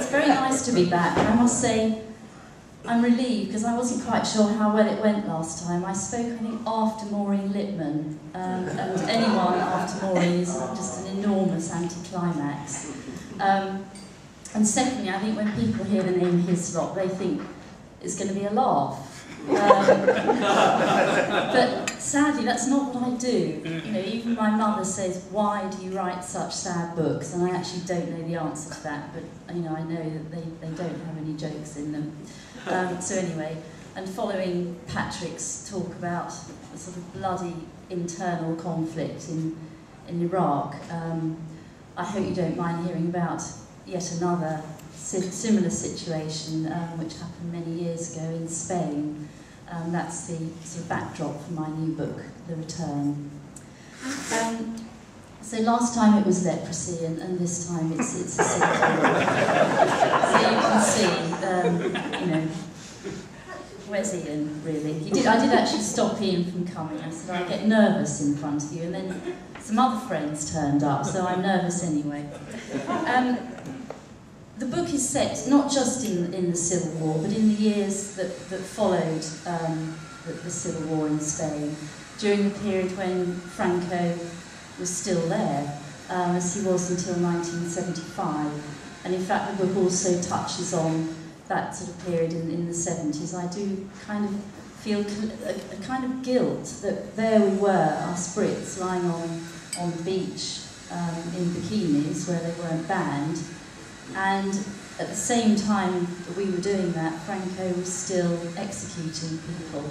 it's very nice to be back. I must say, I'm relieved because I wasn't quite sure how well it went last time. I spoke, I think, after Maureen Lipman, and anyone after Maureen is just an enormous anticlimax. And secondly, I think when people hear the name Hislop, they think it's going to be a laugh. But sadly, that's not what I do. You know, even my mother says, "Why do you write such sad books?" And I actually don't know the answer to that, but you know, I know that they don't have any jokes in them. So anyway, and following Patrick's talk about the sort of bloody internal conflict in Iraq, I hope you don't mind hearing about yet another similar situation which happened many years ago in Spain. That's the sort of backdrop for my new book, The Return. So last time it was leprosy, and this time it's a symptom. So you can see, you know, where's Ian, really? I did actually stop Ian from coming. I said, I get nervous in front of you, and then some other friends turned up, so I'm nervous anyway. The book is set not just in the Civil War, but in the years that followed the Civil War in Spain, during the period when Franco was still there, as he was until 1975. And in fact, the book also touches on that sort of period in the 70s. I do kind of feel a kind of guilt that there we were, us Brits, lying on the beach in bikinis where they weren't banned. And at the same time that we were doing that, Franco was still executing people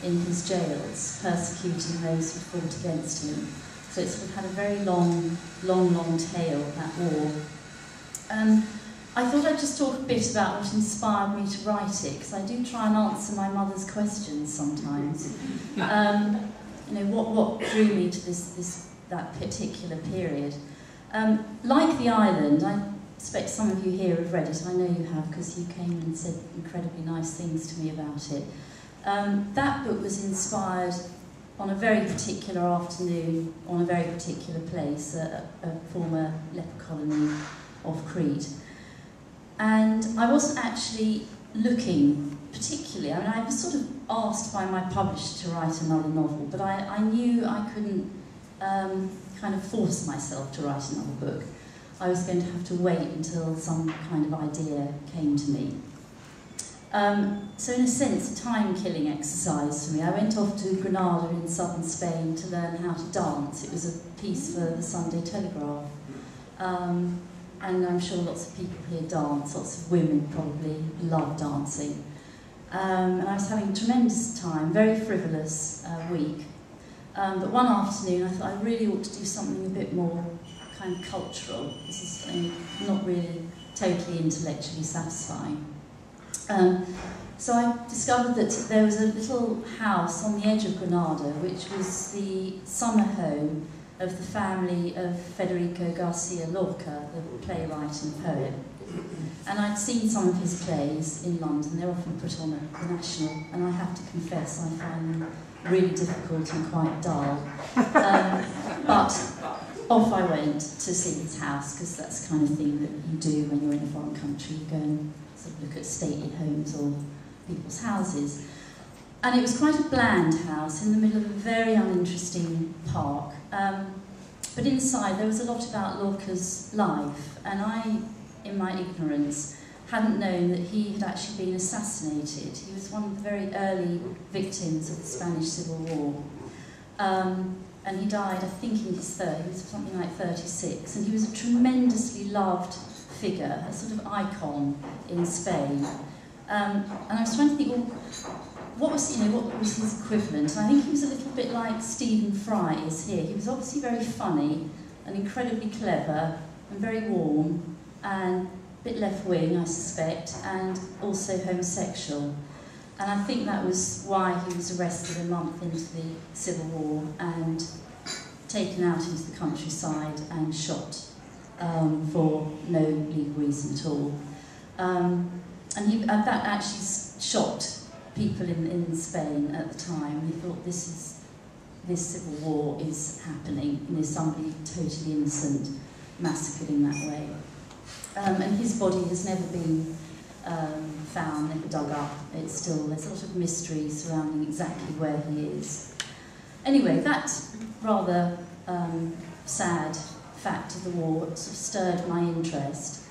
in his jails, persecuting those who fought against him. So it sort of had a very long tale, that war. I thought I'd just talk a bit about what inspired me to write it, because I do try and answer my mother's questions sometimes. You know, what drew me to that particular period. Like the island, I expect some of you here have read it. I know you have, because you came and said incredibly nice things to me about it. That book was inspired on a very particular afternoon, on a very particular place, a former leper colony of Crete. And I wasn't actually looking particularly. I mean, I was sort of asked by my publisher to write another novel, but I knew I couldn't kind of force myself to write another book. I was going to have to wait until some kind of idea came to me. So in a sense, a time-killing exercise for me. I went off to Granada in southern Spain to learn how to dance. It was a piece for the Sunday Telegraph. And I'm sure lots of people here dance, lots of women probably love dancing. And I was having a tremendous time, very frivolous week. But one afternoon I thought I really ought to do something a bit more kind of cultural. This is not really totally intellectually satisfying. So I discovered that there was a little house on the edge of Granada, which was the summer home of the family of Federico Garcia Lorca, the playwright and poet. And I'd seen some of his plays in London. They're often put on at the National, and I have to confess I find them really difficult and quite dull. But off I went to see his house, because that's the kind of thing that you do when you're in a foreign country. You go and sort of look at stately homes or people's houses. And it was quite a bland house in the middle of a very uninteresting park. But inside there was a lot about Lorca's life, and I, in my ignorance, hadn't known that he had actually been assassinated. He was one of the very early victims of the Spanish Civil War. And he died, I think, in his 30s, he was something like 36, and he was a tremendously loved figure, a sort of icon in Spain. And I was trying to think, well, what was his equivalent? And I think he was a little bit like Stephen Fry is here. He was obviously very funny and incredibly clever and very warm and a bit left-wing, I suspect, and also homosexual. And I think that was why he was arrested a month into the Civil War and taken out into the countryside and shot for no legal reason at all. And that actually shocked people in Spain at the time. They thought this civil war is happening, and there's somebody totally innocent massacred in that way. and his body has never been found, never dug up. It's still, there's a lot of mystery surrounding exactly where he is. Anyway, that rather sad fact of the war sort of stirred my interest.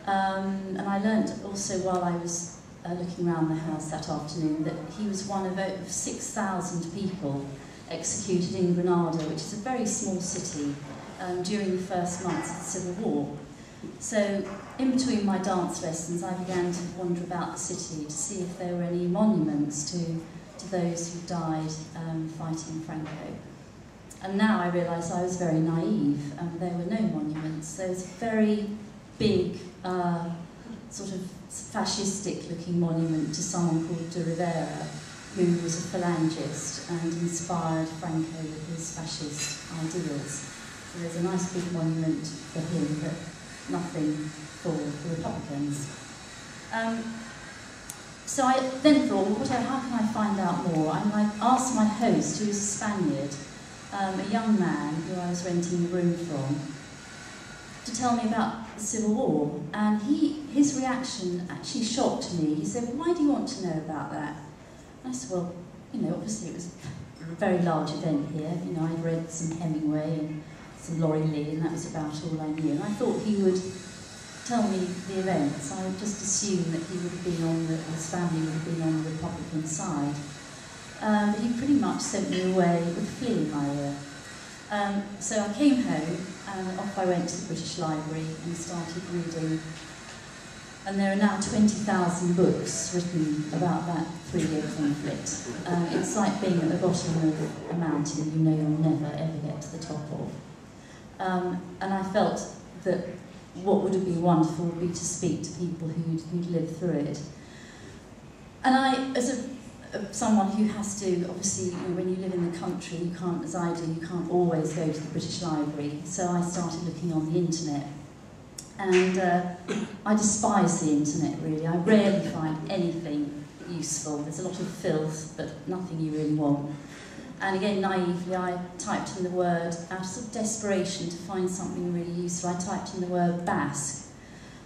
And I learnt also while I was looking around the house that afternoon that he was one of 6,000 people executed in Granada, which is a very small city, during the first months of the Civil War. So in between my dance lessons I began to wander about the city to see if there were any monuments to those who died fighting Franco. And now I realise I was very naive. There were no monuments. There was a very big, sort of fascistic-looking monument to someone called de Rivera, who was a phalangist and inspired Franco with his fascist ideals. So there's a nice big monument for him, but nothing for the Republicans. So I then thought, how can I find out more? And I asked my host, who was a Spaniard, a young man who I was renting a room from, to tell me about the Civil War. And his reaction actually shocked me. He said, "Why do you want to know about that?" And I said, "Well, obviously it was a very large event here. I'd read some Hemingway and some Laurie Lee, and that was about all I knew. And I thought he would tell me the events. I just assumed that he would have been his family would have been on the Republican side. But he pretty much sent me away with a flea in my ear. So I came home, and off I went to the British Library and started reading. And there are now 20,000 books written about that 3-year conflict. It's like being at the bottom of a mountain you'll never ever get to the top of. And I felt that what would have been wonderful would be to speak to people who'd lived through it. And I, as someone who has to, obviously, when you live in the country, you can't, as I do, you can't always go to the British Library. So I started looking on the internet. And I despise the internet, really. I rarely find anything useful. There's a lot of filth, but nothing you really want. And again, naively, I typed in the word, out of sort of desperation to find something really useful, I typed in the word Basque,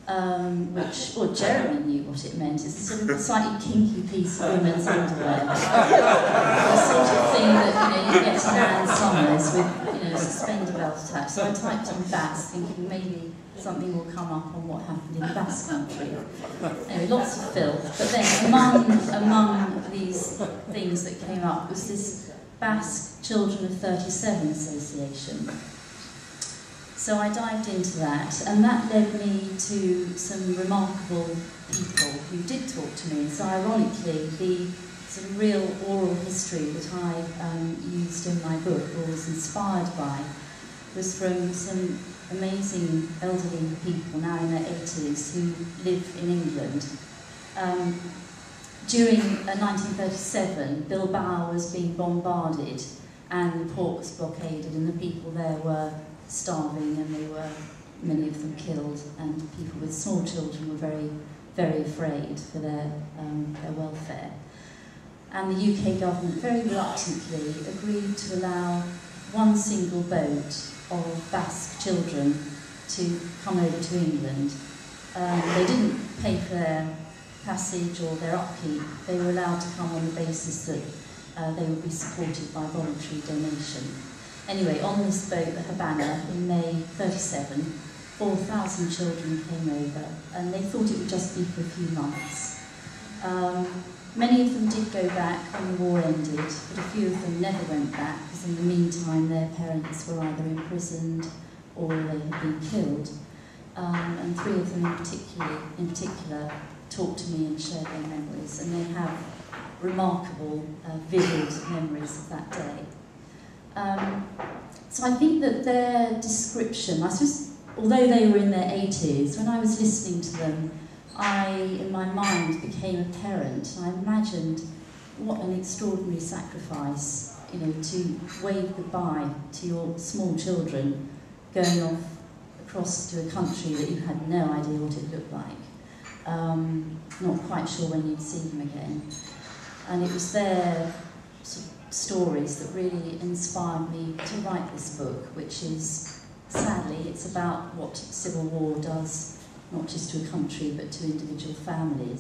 well, Jeremy knew what it meant. It's a sort of slightly kinky piece of women's underwear. The sort of thing that, you get in Anne Summers with, a suspender belt attached. So I typed in Basque, thinking maybe something will come up on what happened in the Basque country. Anyway, lots of filth. But then among these things that came up was this Basque Children of 37 Association. So I dived into that, and that led me to some remarkable people who did talk to me. So ironically, the sort of real oral history that I used in my book, or was inspired by, was from some amazing elderly people now in their 80s who live in England. During 1937, Bilbao was being bombarded and the port was blockaded, and the people there were starving, and they were, many of them, killed, and people with small children were very, very afraid for their welfare. And the UK government very reluctantly agreed to allow one single boat of Basque children to come over to England. They didn't pay for their passage or their upkeep. They were allowed to come on the basis that they would be supported by voluntary donation. Anyway, on this boat, the Havana, in May 37, 4,000 children came over, and they thought it would just be for a few months. Many of them did go back when the war ended, but a few of them never went back, because in the meantime their parents were either imprisoned or they had been killed. And 3 of them in particular talked to me and shared their memories, and they have remarkable, vivid memories of that day. So I think that their description, I suppose, although they were in their 80s, when I was listening to them, in my mind, became a parent. I imagined what an extraordinary sacrifice, to wave goodbye to your small children going off across to a country that you had no idea what it looked like. Not quite sure when you'd see them again. And it was their sort of stories that really inspired me to write this book, which is, sadly, it's about what civil war does not just to a country but to individual families.